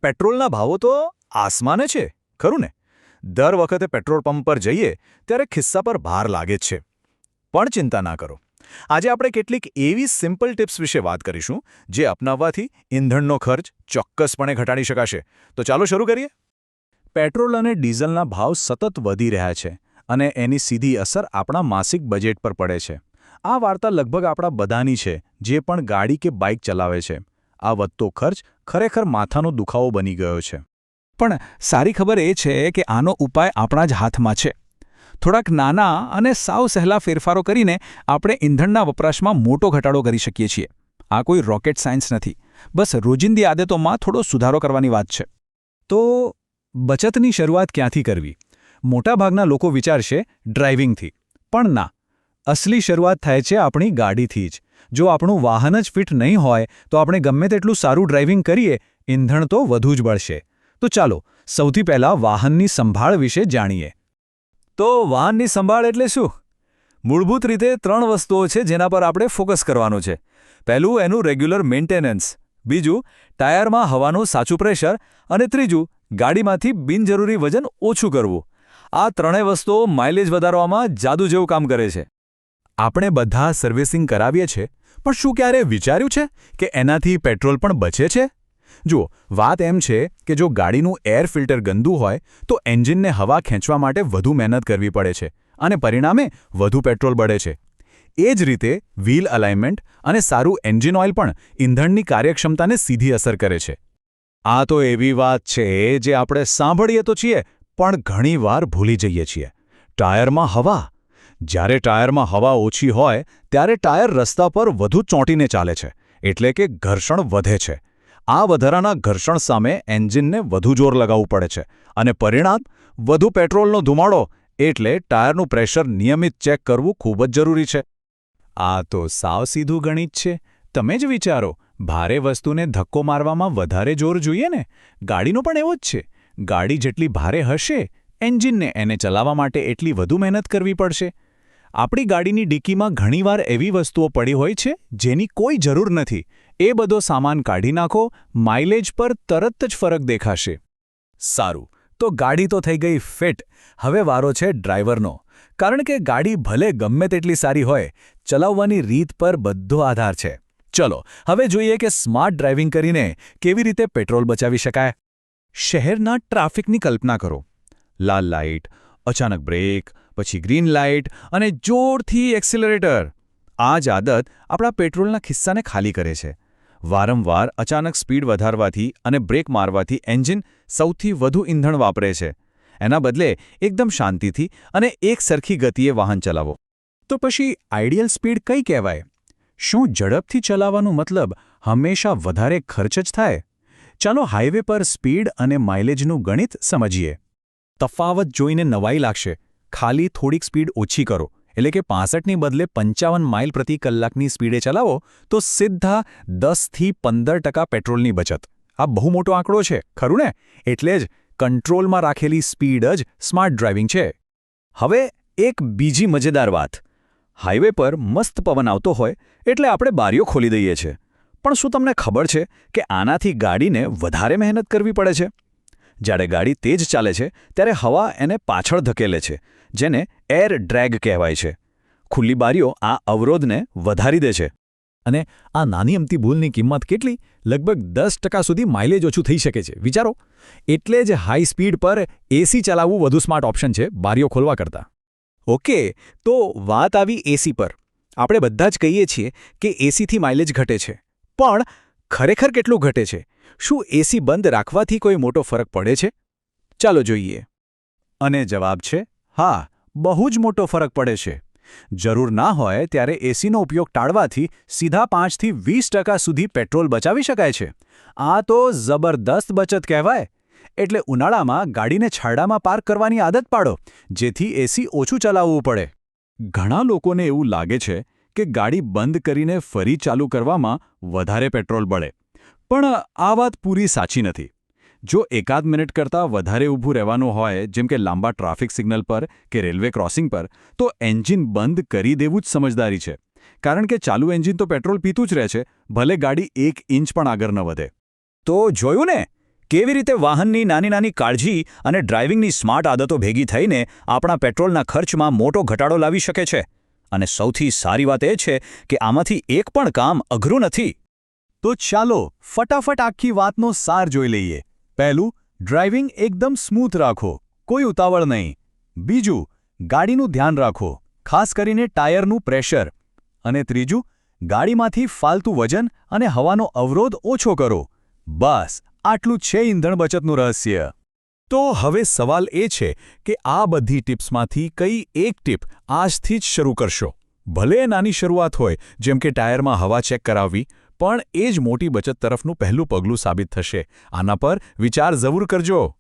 પેટ્રોલના ભાવો તો આસમાને છે, ખરું ને? દર વખતે પેટ્રોલ પંપ પર જઈએ ત્યારે ખિસ્સા પર ભાર લાગે જ છે. પણ ચિંતા ના કરો. આજે આપણે કેટલીક એવી સિમ્પલ ટિપ્સ વિશે વાત કરીશું જે અપનાવવાથી ઇંધણનો ખર્ચ ચોક્કસપણે ઘટાડી શકાશે. તો ચાલો શરૂ કરીએ. પેટ્રોલ અને ડીઝલના ભાવ સતત વધી રહ્યા છે અને એની સીધી અસર આપણા માસિક બજેટ પર પડે છે. આ વાર્તા લગભગ આપણા બધાની છે જે પણ ગાડી કે બાઇક ચલાવે છે. આ વધતો ખર્ચ ખરેખર માથાનો દુખાવો બની ગયો છે. પણ સારી ખબર એ છે કે આનો ઉપાય આપણા જ હાથમાં છે. થોડાક નાના અને સાવ સહેલા ફેરફારો કરીને આપણે ઇંધણના વપરાશમાં મોટો ઘટાડો કરી શકીએ છીએ. આ કોઈ રોકેટ સાયન્સ નથી. બસ રોજિંદી આદતોમાં થોડો સુધારો કરવાની વાત છે. તો બચતની શરૂઆત ક્યાંથી કરવી? મોટાભાગના લોકો વિચારશે ડ્રાઇવિંગથી. પણ ના, અસલી શરૂઆત થાય છે આપણી ગાડીથી જ. જો આપણું વાહન જ ફિટ નહીં હોય તો આપણે ગમે તેટલું સારું ડ્રાઇવિંગ કરીએ, ઇંધણ તો વધુ જ બળશે. તો ચાલો સૌથી પહેલાં વાહનની સંભાળ વિશે જાણીએ. તો વાહનની સંભાળ એટલે શું? મૂળભૂત રીતે 3 વસ્તુઓ છે જેના પર આપણે ફોકસ કરવાનું છે. પહેલું એનું રેગ્યુલર મેન્ટેનન્સ, બીજું ટાયરમાં હવાનું સાચું પ્રેશર અને ત્રીજું ગાડીમાંથી બિનજરૂરી વજન ઓછું કરવું. આ ત્રણેય વસ્તુઓ માઇલેજ વધારવામાં જાદુ જેવું કામ કરે છે. આપણે બધા સર્વિસિંગ કરાવીએ છીએ, પણ શું ક્યારેય વિચાર્યું છે કે એનાથી પેટ્રોલ પણ બચે છે? જુઓ, વાત એમ છે કે જો ગાડીનું એર ફિલ્ટર ગંદુ હોય તો એન્જિનને હવા ખેંચવા માટે વધુ મહેનત કરવી પડે છે અને પરિણામે વધુ પેટ્રોલ બળે છે. એ જ રીતે વ્હીલ અલાઇનમેન્ટ અને સારું એન્જિન ઓઇલ પણ ઇંધણની કાર્યક્ષમતાને સીધી અસર કરે છે. આ તો એવી વાત છે જે આપણે સાંભળીએ તો છીએ પણ ઘણીવાર ભૂલી જઈએ છીએ. ટાયરમાં હવા. જ્યારે ટાયરમાં હવા ઓછી હોય ત્યારે ટાયર રસ્તા પર વધુ ચોંટીને ચાલે છે, એટલે કે ઘર્ષણ વધે છે. આ વધારાના ઘર્ષણ સામે એન્જિનને વધુ જોર લગાવવું પડે છે અને પરિણામ વધુ પેટ્રોલનો ધુમાડો. એટલે ટાયરનું પ્રેશર નિયમિત ચેક કરવું ખૂબ જ જરૂરી છે. આ તો સાવ સીધું ગણિત છે. તમે જ વિચારો, ભારે વસ્તુને ધક્કો મારવામાં વધારે જોર જોઈએ ને? ગાડીનો પણ એવો જ છે. ગાડી જેટલી ભારે હશે, એન્જિનને એને ચલાવવા માટે એટલી વધુ મહેનત કરવી પડશે. આપણી ગાડીની ડિક્કીમાં ઘણીવાર એવી વસ્તુઓ પડી હોય છે જેની કોઈ જરૂર નથી. એ બધો સામાન કાઢી નાખો, માઇલેજ પર તરત જ ફરક દેખાશે. સારું, તો ગાડી તો થઈ ગઈ ફિટ. હવે વારો છે ડ્રાઈવરનો. કારણ કે ગાડી ભલે ગમે તેટલી સારી હોય, ચલાવવાની રીત પર બધો આધાર છે. ચલો હવે જોઈએ કે સ્માર્ટ ડ્રાઇવિંગ કરીને કેવી રીતે પેટ્રોલ બચાવી શકાય. શહેરના ટ્રાફિકની કલ્પના કરો. લાલ લાઇટ, અચાનક બ્રેક, પછી ગ્રીન લાઇટ અને જોરથી એક્સિલરેટર. આ જ આદત આપણા પેટ્રોલના ખિસ્સાને ખાલી કરે છે. વારંવાર અચાનક સ્પીડ વધારવાથી અને બ્રેક મારવાથી એન્જિન સૌથી વધુ ઇંધણ વાપરે છે. એના બદલે એકદમ શાંતિથી અને એક સરખી ગતિએ વાહન ચલાવો. તો પછી આઈડિયલ સ્પીડ કઈ કહેવાય? શું ઝડપથી ચલાવવાનો મતલબ હંમેશા વધારે ખર્ચ જ થાય? ચાલો હાઈવે પર સ્પીડ અને માઇલેજનું ગણિત સમજીએ. તફાવત જોઈને નવાઈ લાગશે. ખાલી થોડીક સ્પીડ ઓછી કરો, એટલે કે 65ની બદલે 55 માઇલ પ્રતિ કલાકની સ્પીડે ચલાવો તો સીધા 10થી 15% પેટ્રોલની બચત. આ બહુ મોટો આંકડો છે, ખરું ને? એટલે જ કંટ્રોલમાં રાખેલી સ્પીડ જ સ્માર્ટ ડ્રાઇવિંગ છે. હવે એક બીજી મજેદાર વાત. હાઈવે પર મસ્ત પવન આવતો હોય એટલે આપણે બારીઓ ખોલી દઈએ છીએ. પણ શું તમને ખબર છે કે આનાથી ગાડીને વધારે મહેનત કરવી પડે છે? જ્યારે ગાડી તેજ ચાલે છે ત્યારે હવા એને પાછળ ધકેલે છે, જેને એર ડ્રેગ કહેવાય છે. ખુલ્લી બારીઓ આ અવરોધને વધારી દે છે. અને આ નાની અમતી ભૂલની કિંમત કેટલી? લગભગ 10% સુધી માઇલેજ ઓછું થઈ શકે છે. વિચારો. એટલે જ હાઈ સ્પીડ પર એસી ચલાવવું વધુ સ્માર્ટ ઓપ્શન છે બારીઓ ખોલવા કરતાં. ઓકે, તો વાત આવી એસી પર. આપણે બધા જ કહીએ છીએ કે એસીથી માઇલેજ ઘટે છે. પણ ખરેખર કેટલું ઘટે છે? શું એસી બંધ રાખવાથી કોઈ મોટો ફરક પડે છે? ચાલો જોઈએ. અને જવાબ છે હા, બહુ જ મોટો ફરક પડે છે. જરૂર ના હોય ત્યારે એસીનો ઉપયોગ ટાળવાથી સીધા 5થી 20% સુધી પેટ્રોલ બચાવી શકાય છે. આ તો જબરદસ્ત બચત કહેવાય. એટલે ઉનાળામાં ગાડીને છાંયડામાં પાર્ક કરવાની આદત પાડો, જેથી એસી ઓછું ચલાવવું પડે. ઘણા લોકોને એવું લાગે છે કે ગાડી બંધ કરીને ફરી ચાલુ કરવામાં વધારે પેટ્રોલ બળે. પણ આ વાત પૂરી સાચી નથી. જો એકાદ મિનિટ કરતાં વધારે ઊભું રહેવાનું હોય, જેમ કે લાંબા ટ્રાફિક સિગ્નલ પર કે રેલવે ક્રોસિંગ પર, તો એન્જિન બંધ કરી દેવું જ સમજદારી છે. કારણ કે ચાલુ એન્જિન તો પેટ્રોલ પીતું જ રહે છે, ભલે ગાડી 1 ઇંચ પણ આગળ ન વધે. તો જોયું ને, કેવી રીતે વાહનની નાની નાની કાળજી અને ડ્રાઇવિંગની સ્માર્ટ આદતો ભેગી થઈને આપણા પેટ્રોલના ખર્ચમાં મોટો ઘટાડો લાવી શકે છે. અને સૌથી સારી વાત એ છે કે આમાંથી એક પણ કામ અઘરું નથી. તો ચાલો ફટાફટ આખી વાતનો સાર જોઈ લઈએ. પહેલું, ડ્રાઇવિંગ એકદમ સ્મૂથ રાખો, કોઈ ઉતાવળ નહીં. બીજું, ગાડીનું ધ્યાન રાખો, ખાસ કરીને ટાયરનું પ્રેશર. અને ત્રીજું, ગાડીમાંથી ફાલતુ વજન અને હવાનો અવરોધ ઓછો કરો. બસ આટલું જ છે ઇંધણ બચતનું રહસ્ય. તો હવે સવાલ એ છે કે આ બધી ટિપ્સમાંથી કઈ એક ટીપ આજથી જ શરૂ કરશો? ભલે એ નાની શરૂઆત હોય, જેમ કે ટાયરમાં હવા ચેક કરાવવી, પણ એ જ મોટી બચત તરફનું પહેલું પગલું સાબિત થશે. આના પર વિચાર જરૂર કરજો.